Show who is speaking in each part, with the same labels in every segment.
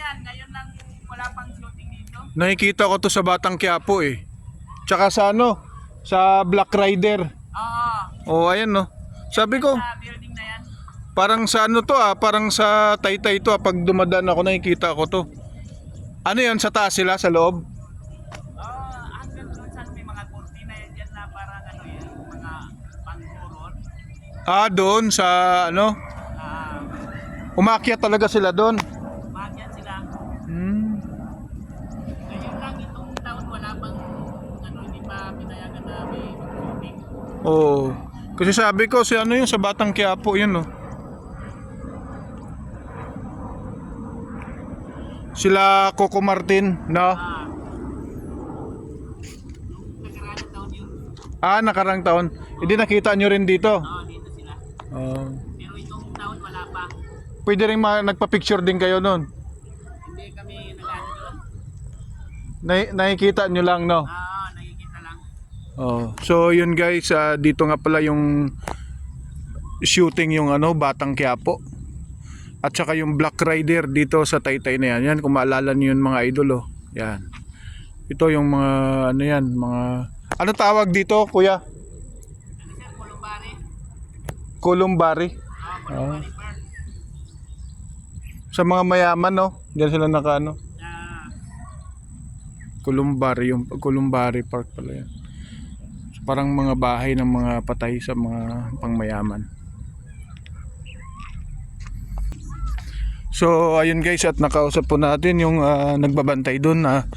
Speaker 1: yan. Ngayon lang wala pang shooting dito.
Speaker 2: Nakikita ko to sa Batang Quiapo eh. Tsaka sa ano, sa Black Rider.
Speaker 1: Oo.
Speaker 2: Oh, ayan no. Sabi ko,
Speaker 1: Sa building na yan.
Speaker 2: parang sa ano to parang sa Taytay to pag dumadaan ako nakikita ko to. Ano 'yan sa taas sila sa loob?
Speaker 1: Hanggang doon saan may mga kurtina yan dyan na parang ano yan, mga pang-horror.
Speaker 2: Doon sa ano, umakyat talaga sila doon.
Speaker 1: Bakit sila? Ngayon lang itong taon wala pang ano, hindi pa pinayagan na may shooting.
Speaker 2: Oo. Kasi sabi ko si ano yung sa Batang Quiapo yun no. Sila Coco Martin, no?
Speaker 1: Nagkaraang taon yun.
Speaker 2: Nakarang taon. Hindi nakita nyo rin dito.
Speaker 1: Dito sila.
Speaker 2: Oh.
Speaker 1: Pero itong taon wala pa.
Speaker 2: Pwede rin nagpa-picture din kayo noon.
Speaker 1: Hindi kami nag-ano doon.
Speaker 2: Nakikita nyo lang, no?
Speaker 1: Nakikita lang.
Speaker 2: Oh. So yun guys, dito nga pala yung shooting yung ano, Batang Quiapo. At saka yung Black Rider dito sa Taytay na yan. Yan, kung maalala nyo yun mga idol, oh. Yan. Ito yung mga, ano yan, mga... Ano tawag dito, kuya?
Speaker 1: Ano sir, Columbari?
Speaker 2: Columbari.
Speaker 1: Columbari Park.
Speaker 2: Sa mga mayaman, no? Diyan sila naka, ano? Columbari, yung Columbari Park pala yan. So, parang mga bahay ng mga patay sa mga pangmayaman. So ayun guys, at nakausap po natin yung nagbabantay doon na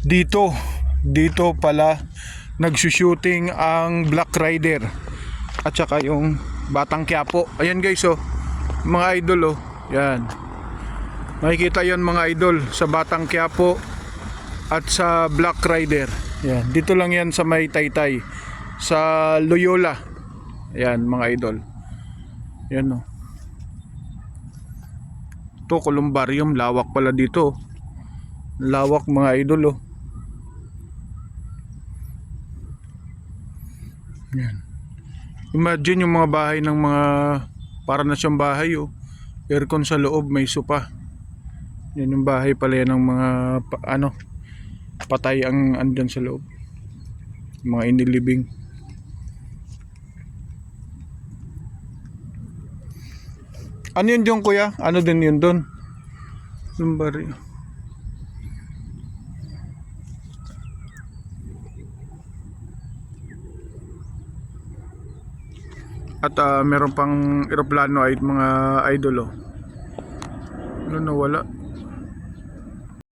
Speaker 2: dito pala nagsushooting ang Black Rider at saka yung Batang Quiapo. Ayan guys, oh, mga idol, oh, yan. Makikita yon mga idol sa Batang Quiapo at sa Black Rider. Yan, dito lang yan sa may Taytay, sa Loyola. Yan mga idol. Yan, oh. Ito, Columbarium, lawak pala dito. Lawak mga idol, oh. Yan. Imagine yung mga bahay ng mga para na siyang bahay, oh. Aircon sa loob, may sopa. Yan yung bahay pala yan ng mga patay ang andyan sa loob. Mga inilibing. Ano yun dyan kuya? Ano din yun doon? Lumbari. At meron pang eroplano ay mga idol, oh. Ano nawala?